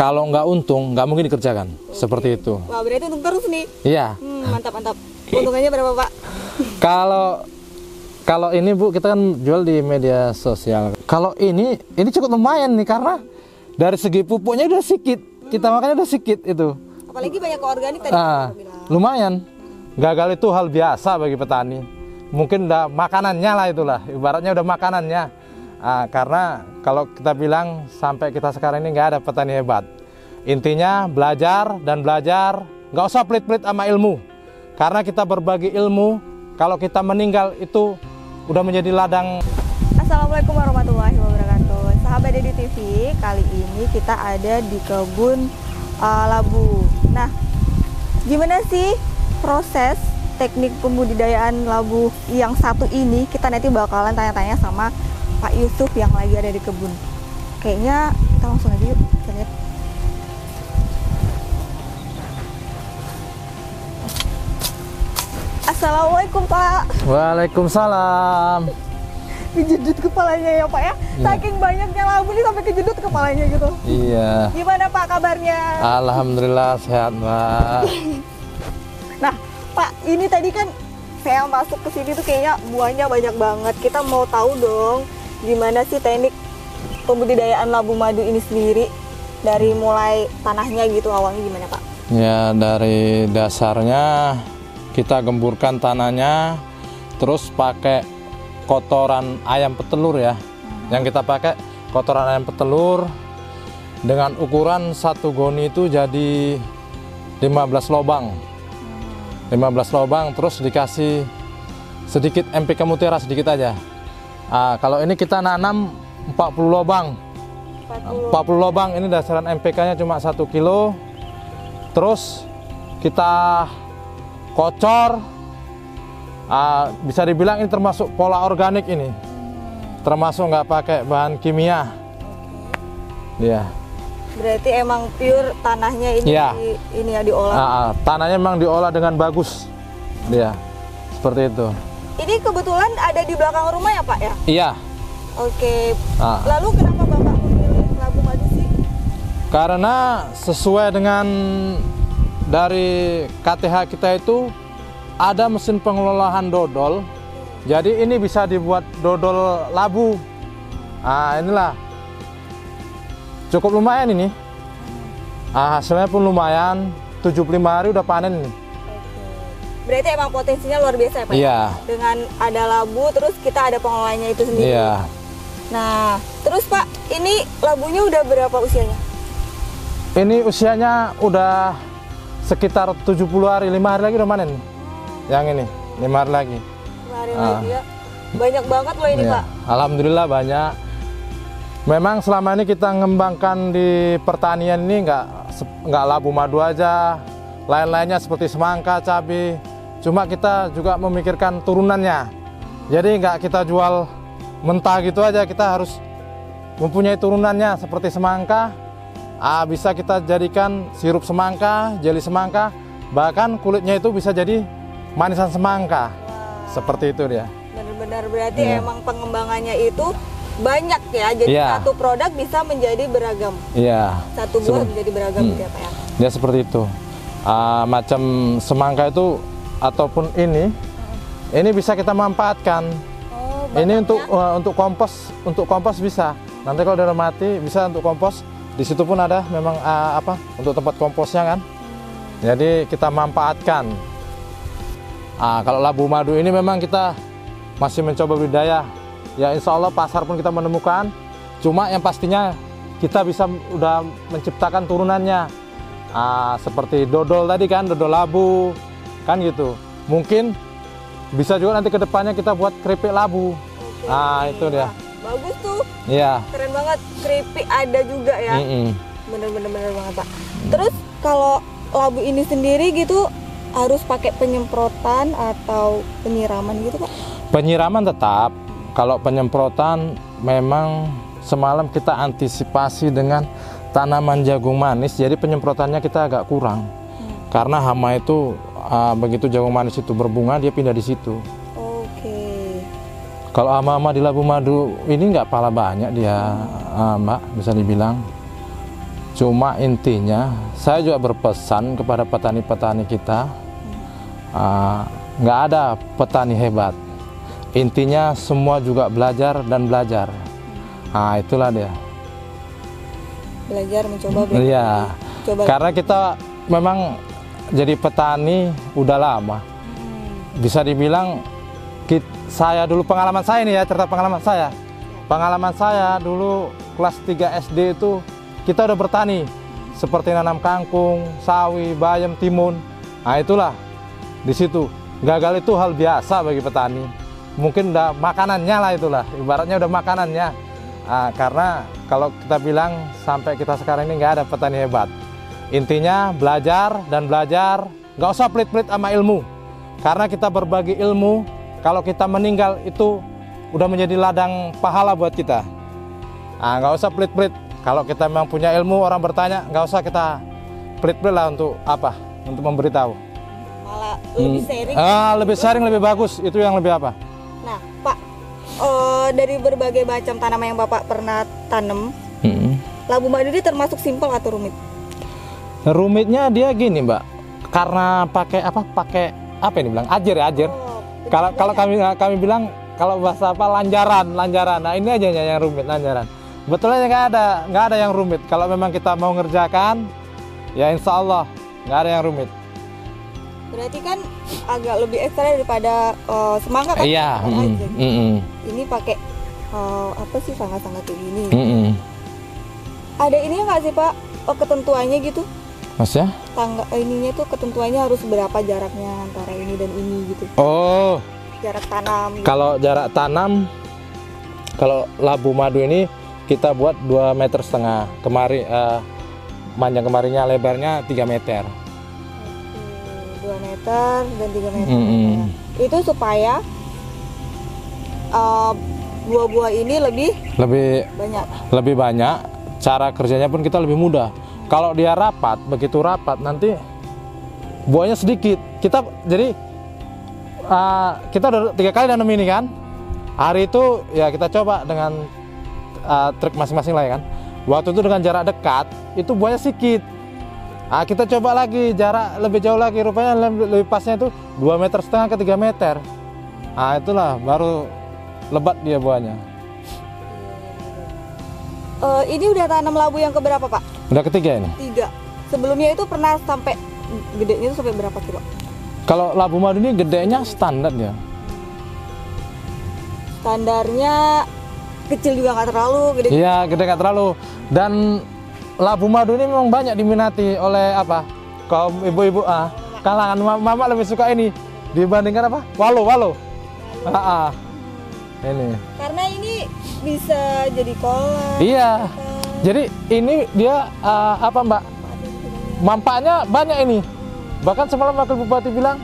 Kalau nggak untung, nggak mungkin dikerjakan. Seperti itu. Wah, berarti untung terus nih. Iya. Mantap, mantap. Untungannya berapa, Pak? Kalau ini Bu, kita kan jual di media sosial. Kalau ini cukup lumayan nih karena dari segi pupuknya udah sedikit. Kita makannya udah sedikit itu. Apalagi banyak organik tadi. Lumayan. Gagal itu hal biasa bagi petani. Mungkin udah makanannya lah itulah. Ibaratnya udah makanannya. Karena kalau kita bilang sampai kita sekarang ini nggak ada petani hebat. Intinya belajar dan belajar. Nggak usah pelit-pelit sama ilmu. Karena kita berbagi ilmu. Kalau kita meninggal itu udah menjadi ladang. Assalamualaikum warahmatullahi wabarakatuh. Sahabat Dedi TV, kali ini kita ada di kebun labu. Nah, gimana sih proses teknik pembudidayaan labu yang satu ini? Kita nanti bakalan tanya-tanya sama Pak Yusuf yang lagi ada di kebun. Kayaknya kita langsung aja yuk, kita lihat. Assalamualaikum Pak. Waalaikumsalam. Kejedut kepalanya ya Pak ya. Saking banyaknya labu nih sampai kejedut kepalanya gitu. Iya. Gimana Pak kabarnya? Alhamdulillah sehat Mbak. Nah Pak, ini tadi kan saya masuk ke sini tuh kayaknya buahnya banyak banget. Kita mau tahu dong gimana sih teknik pembudidayaan labu madu ini sendiri, dari mulai tanahnya gitu awalnya gimana Pak? Ya, dari dasarnya kita gemburkan tanahnya, terus pakai kotoran ayam petelur ya. Yang kita pakai kotoran ayam petelur dengan ukuran satu goni itu jadi 15 lubang. 15 lubang, terus dikasih sedikit NPK Mutiara, sedikit aja. Kalau ini kita nanam 40 lubang. 40 lubang, ini dasaran NPK-nya cuma 1 kilo. Terus kita kocor. Bisa dibilang ini termasuk pola organik ini. Termasuk nggak pakai bahan kimia. Iya. Berarti emang pure tanahnya ini ya. Ini ya diolah. Tanahnya memang diolah dengan bagus. Iya. Seperti itu. Ini kebetulan ada di belakang rumah ya Pak ya? Iya. Oke. Lalu kenapa Bapak memilih labu madu sih? Karena sesuai dengan dari KTH kita itu ada mesin pengelolaan dodol. Jadi ini bisa dibuat dodol labu. Inilah. Cukup lumayan ini. Hasilnya pun lumayan. 75 hari udah panen ini. Berarti emang potensinya luar biasa ya Pak? Iya. Dengan ada labu, terus kita ada pengelolanya itu sendiri. Iya. Nah, terus Pak, ini labunya udah berapa usianya? Ini usianya udah sekitar 70 hari, 5 hari lagi udah panen. Yang ini, 5 hari lagi. 5 hari lagi ya. Banyak banget loh ini Pak. Alhamdulillah banyak. Memang selama ini kita ngembangkan di pertanian ini nggak labu madu aja. Lain-lainnya seperti semangka, cabai. Cuma kita juga memikirkan turunannya. Jadi nggak kita jual mentah gitu aja, kita harus mempunyai turunannya seperti semangka. Bisa kita jadikan sirup semangka, jeli semangka, bahkan kulitnya itu bisa jadi manisan semangka. Seperti itu dia. Benar-benar berarti emang pengembangannya itu banyak ya. Jadi satu produk bisa menjadi beragam. Iya. Satu buah menjadi beragam gitu ya Pak ya. Ya seperti itu. Macam semangka itu ataupun ini bisa kita manfaatkan. Ini untuk kompos bisa. Nanti kalau udah mati bisa untuk kompos. Di situ pun ada memang untuk tempat komposnya kan. Jadi kita manfaatkan. Kalau labu madu ini memang kita masih mencoba budidaya. Ya insya Allah pasar pun kita menemukan. Cuma yang pastinya kita bisa udah menciptakan turunannya. Seperti dodol tadi kan, dodol labu kan gitu. Mungkin bisa juga nanti ke depannya kita buat keripik labu. Itu dia. Bagus tuh. Iya. Keren banget, keripik ada juga ya. Bener-bener banget Pak. Terus kalau labu ini sendiri gitu harus pakai penyemprotan atau penyiraman gitu Pak? Penyiraman tetap. Kalau penyemprotan memang semalam kita antisipasi dengan tanaman jagung manis, jadi penyemprotannya kita agak kurang. Karena hama itu begitu jagung manis itu berbunga, dia pindah di situ. Oke. Kalau hama-hama di labu madu ini nggak pala banyak dia, Mbak, bisa dibilang. Cuma intinya saya juga berpesan kepada petani-petani kita, nggak ada petani hebat. Intinya semua juga belajar dan belajar. Nah, itulah dia. Belajar, mencoba, belajar. Iya. Coba. Karena kita memang jadi petani udah lama. Bisa dibilang saya dulu, pengalaman saya nih ya, cerita pengalaman saya. Pengalaman saya dulu kelas 3 SD itu kita udah bertani. Seperti nanam kangkung, sawi, bayam, timun. Nah, itulah di situ. Gagal itu hal biasa bagi petani. Mungkin udah makanannya lah, itulah. Ibaratnya udah makanannya. Karena kalau kita bilang sampai kita sekarang ini nggak ada petani hebat. Intinya belajar dan belajar. Nggak usah pelit-pelit sama ilmu. Karena kita berbagi ilmu, kalau kita meninggal itu udah menjadi ladang pahala buat kita. Nggak usah pelit-pelit. Kalau kita memang punya ilmu, orang bertanya, nggak usah kita pelit-pelit lah untuk apa? Untuk memberitahu. Malah lebih sharing. Lebih sharing lebih bagus. Itu yang lebih apa? Nah, Pak, dari berbagai macam tanaman yang Bapak pernah tanam, labu madu ini termasuk simpel atau rumit? Rumitnya dia gini, Mbak. Karena pakai apa ini bilang? Ajer ya, ajer. Kalau kami bilang, kalau bahasa apa, lanjaran. Nah, ini aja yang rumit, lanjaran. Betulnya nggak ada yang rumit. Kalau memang kita mau ngerjakan, ya insya Allah nggak ada yang rumit. Berarti kan agak lebih ekstra daripada semangka kan? Iya. Ini pakai apa sih, sangat-sangat kayak gini. Ada ini nggak sih Pak, ketentuannya gitu? Maksudnya? Ininya tuh ketentuannya harus berapa jaraknya antara ini dan ini gitu? Oh. Jarak tanam. Gitu. Kalau jarak tanam, kalau labu madu ini kita buat 2,5 meter. Panjang kemarinya, lebarnya 3 meter. 2 meter dan 3 meter. Itu supaya buah-buah ini lebih banyak. Cara kerjanya pun kita lebih mudah. Kalau dia rapat, begitu rapat nanti buahnya sedikit. Kita udah 3 kali nanam ini kan. Hari itu ya kita coba dengan trik masing-masing lah ya kan. Waktu itu dengan jarak dekat itu buahnya sedikit. Kita coba lagi jarak lebih jauh lagi, rupanya lebih pasnya itu 2,5 meter ke 3 meter. Itulah baru lebat dia buahnya. Ini udah tanam labu yang keberapa Pak? Udah ketiga ini. 3. Sebelumnya itu pernah sampai gedenya itu sampai berapa kilo? Kalau labu madu ini gedenya standar ya. Standarnya kecil juga nggak terlalu, gede. Iya, gede nggak terlalu. Dan labu madu ini memang banyak diminati oleh kaum ibu-ibu. Kalangan mama lebih suka ini dibandingkan walo. Ini. Karena ini bisa jadi kolak. Iya. Jadi ini dia Mbak? Manfaatnya banyak ini. Bahkan semalam wakil bupati bilang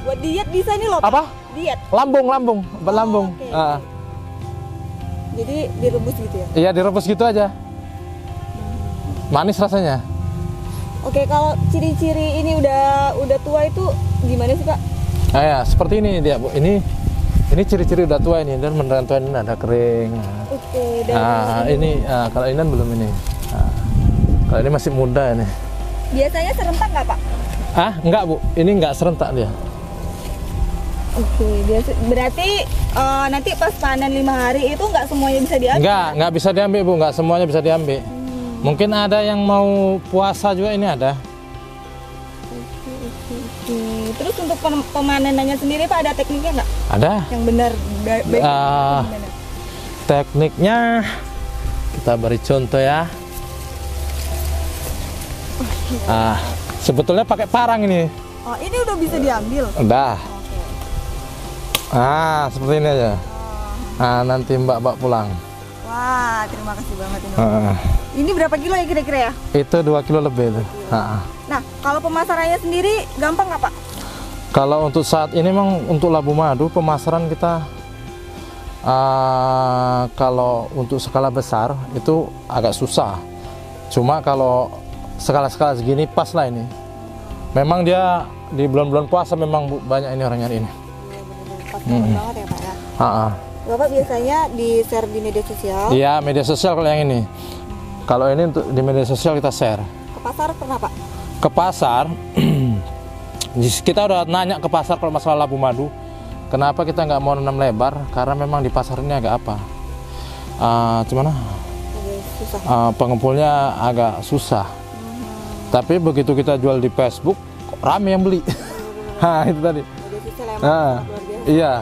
buat diet bisa nih loh. Apa? Diet. Lambung. Okay. Jadi direbus gitu ya? Iya, direbus gitu aja. Manis rasanya. Oke, kalau ciri-ciri ini udah tua itu gimana sih Pak? Ya, seperti ini dia, Bu. Ini ciri-ciri udah tua ini, dan beneran tua ini ada kering. Oke, ini kalau ini belum ini. Kalau ini masih muda ini. Biasanya serentak nggak Pak? Enggak Bu, ini enggak serentak dia. Oke, berarti nanti pas panen 5 hari itu nggak semuanya bisa diambil? Nggak bisa diambil Bu, nggak semuanya bisa diambil. Mungkin ada yang mau puasa juga ini ada. Oke. Terus untuk pemanenannya sendiri Pak, ada tekniknya nggak? Ada. Yang benar, baik. Tekniknya kita beri contoh ya. Sebetulnya pakai parang ini. Oh, ini udah bisa diambil? Udah. Seperti ini aja. Nanti Mbak pulang. Wah, terima kasih banget ini. Ini berapa kilo ya kira-kira ya? Itu 2 kilo lebih itu. Nah, kalau pemasarannya sendiri gampang nggak Pak? Kalau untuk saat ini memang untuk labu madu pemasaran kita kalau untuk skala besar itu agak susah. Cuma kalau skala-skala segini pas lah ini. Memang dia di bulan-bulan puasa memang banyak ini orang nyari ini. Pas banget ya Pak ya? Bapak biasanya di share di media sosial? Iya, media sosial kalau yang ini. Kalau ini untuk di media sosial kita share. Ke pasar pernah Pak? Ke pasar, kita udah nanya ke pasar kalau masalah labu madu. Kenapa kita nggak mau nanam lebar? Karena memang di pasar ini agak apa? Gimana? Susah. Pengumpulnya agak susah. Tapi begitu kita jual di Facebook, kok rame yang beli. Nah, itu tadi. Media sosial emang Nah, luar biasa. iya.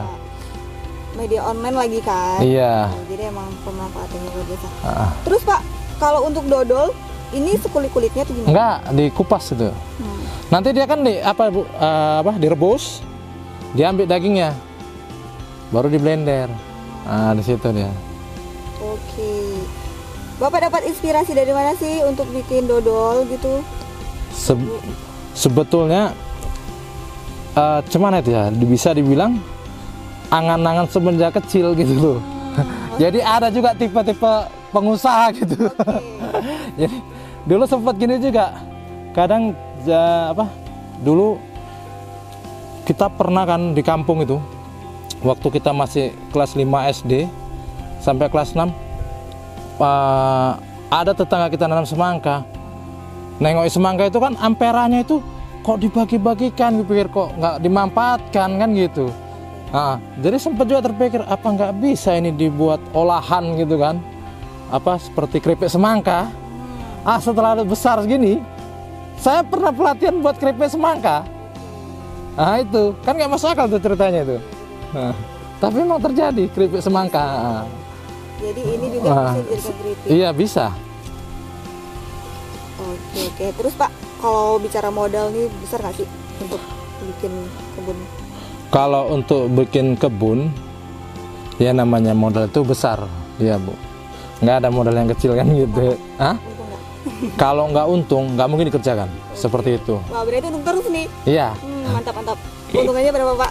Media online lagi kan? Iya. Jadi emang pemanfaatannya luar biasa. Ah. Terus Pak, kalau untuk dodol, ini sekulit-kulitnya tuh gimana? Enggak, dikupas itu. Nanti dia kan direbus, diambil dagingnya, baru di blender. Nah, di situ dia. Oke. Bapak dapat inspirasi dari mana sih untuk bikin dodol gitu? Sebetulnya cuman itu ya, bisa dibilang angan-angan semenjak kecil gitu loh. Jadi ada juga tipe-tipe pengusaha gitu. Jadi dulu sempat gini juga. Kadang dulu kita pernah kan di kampung itu, waktu kita masih kelas 5 SD sampai kelas 6, ada tetangga kita nanam semangka. Nengok semangka itu kan amperannya itu kok dibagi-bagikan, dipikir kok nggak dimanfaatkan kan gitu. Nah, jadi sempat juga terpikir apa nggak bisa ini dibuat olahan gitu kan, seperti keripik semangka. Setelah besar segini, saya pernah pelatihan buat keripik semangka. Nah itu kan nggak masuk akal tuh ceritanya itu. Nah, tapi memang terjadi keripik semangka. Jadi ini juga bisa dijadikan keripik. Iya bisa. Oke. Terus Pak, kalau bicara modal nih besar nggak sih untuk bikin kebun? Kalau untuk bikin kebun, ya namanya modal itu besar, ya Bu. Nggak ada modal yang kecil kan gitu. Hah? Kalau nggak untung, nggak mungkin dikerjakan. Seperti itu. Wah, berarti untung terus nih. Iya. Mantap. Untungannya berapa Pak?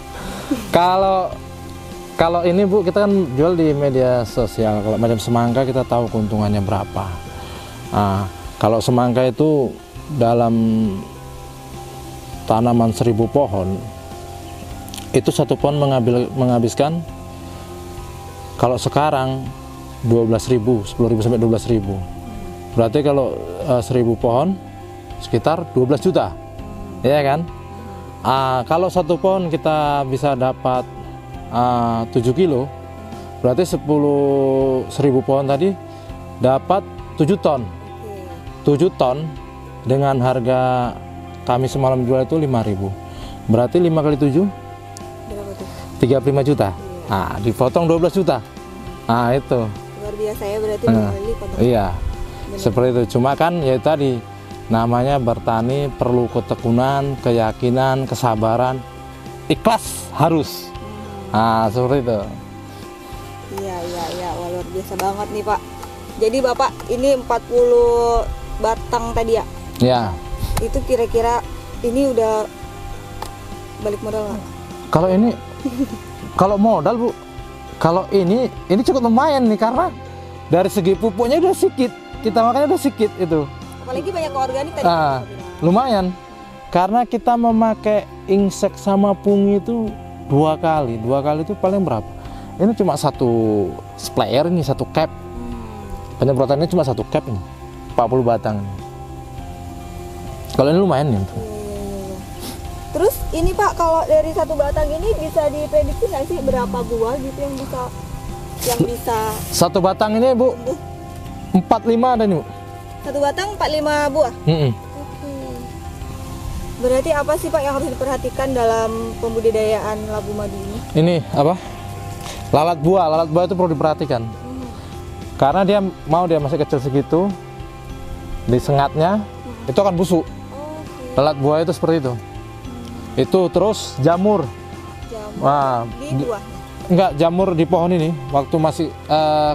Kalau ini Bu, kita kan jual di media sosial. Kalau macam semangka kita tahu keuntungannya berapa. Kalau semangka itu dalam tanaman 1000 pohon, itu satu pohon menghabiskan, kalau sekarang 12.000, 10.000 sampai 12.000. Berarti kalau 1000 pohon sekitar 12 juta, ya kan? Kalau satu pohon kita bisa dapat 7 kilo, berarti 10.000 pohon tadi dapat 7 ton. 7 ton dengan harga kami semalam jual itu 5.000. Berarti 5 kali 7 berapa tuh? 35 juta. Dipotong 12 juta. Itu. Luar biasa ya, berarti 2 kali potong. Iya. Seperti itu. Cuma kan ya tadi namanya bertani perlu ketekunan, keyakinan, kesabaran, ikhlas harus. Seperti itu. Iya. Wah, luar biasa banget nih Pak. Jadi Bapak ini 40 batang tadi ya? Ya. Itu kira-kira ini udah balik modal nggak? Kalau ini, kalau modal Bu, kalau ini cukup lumayan nih karena dari segi pupuknya udah sedikit, kita makannya udah sedikit itu. Apalagi banyak organik tadi. Lumayan, karena kita memakai insek sama pungi itu 2 kali itu paling berapa? Ini cuma satu sprayer, ini satu cap. Penyemprotannya cuma satu cap ini, 40 batang. Kalau ini lumayan nih. Terus ini Pak, kalau dari satu batang ini bisa diprediksi nggak sih berapa buah gitu yang bisa satu batang ini Bu, 45 ada nih Bu. Satu batang 45 buah? Oke. Berarti apa sih Pak yang harus diperhatikan dalam pembudidayaan labu madu ini? Ini apa? Lalat buah itu perlu diperhatikan. Karena dia masih kecil segitu, disengatnya itu akan busuk. Lalat buah itu seperti itu. Itu terus jamur. Wah, di buah? Enggak, jamur di pohon ini waktu masih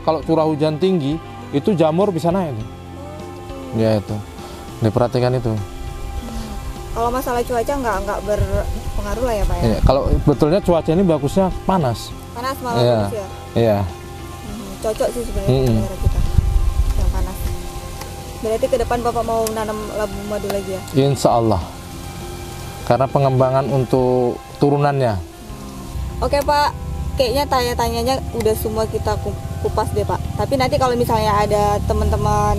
kalau curah hujan tinggi itu jamur bisa naik. Ya itu, diperhatikan itu. Kalau masalah cuaca nggak berpengaruh lah ya Pak ya? Iya, kalau betulnya cuaca ini bagusnya panas. Panas malah bagus ya? Iya. Cocok sih sebenarnya negara kita yang panas. Berarti ke depan Bapak mau nanam labu madu lagi ya? Insya Allah. Karena pengembangan untuk turunannya. Oke Pak, kayaknya tanya-tanyanya udah semua kita kupas deh Pak. Tapi nanti kalau misalnya ada teman-teman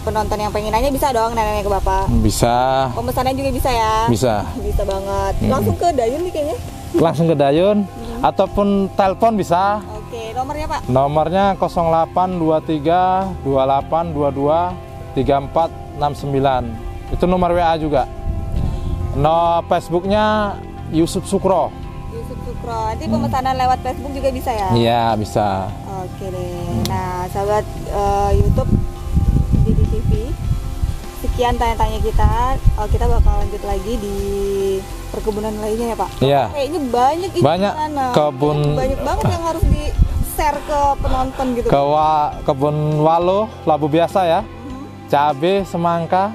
penonton yang pengen nanya bisa dong nanya ke Bapak. Bisa. Pemesanan juga bisa ya? Bisa. Bisa banget. Langsung ke Dayun nih kayaknya. Langsung ke Dayun ataupun telepon bisa. Oke, nomornya Pak? Nomornya 0823 2822 3469. Itu nomor WA juga. No, Facebooknya Yusuf Sukro. Yusuf Sukro. Nanti pemesanan lewat Facebook juga bisa ya? Iya, bisa. Oke deh. Nah, sahabat YouTube Didi TV, sekian tanya-tanya kita. Kita bakal lanjut lagi di perkebunan lainnya ya Pak. Iya. Kayaknya banyak ini Banyak di sana. kebun. Banyak banget yang harus di share ke penonton gitu. Kebun Walo, labu biasa ya. Cabe, semangka.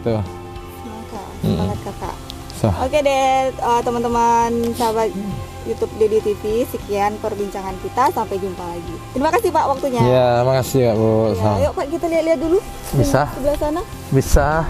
Tuh. Semangka, semangat kakak. So. Oke deh teman-teman sahabat YouTube Didi TV, sekian perbincangan kita, sampai jumpa lagi. Terima kasih Pak waktunya. Iya, makasih ya Bu. Ya, yuk Pak kita lihat-lihat dulu. Bisa. Sebelah sana. Bisa.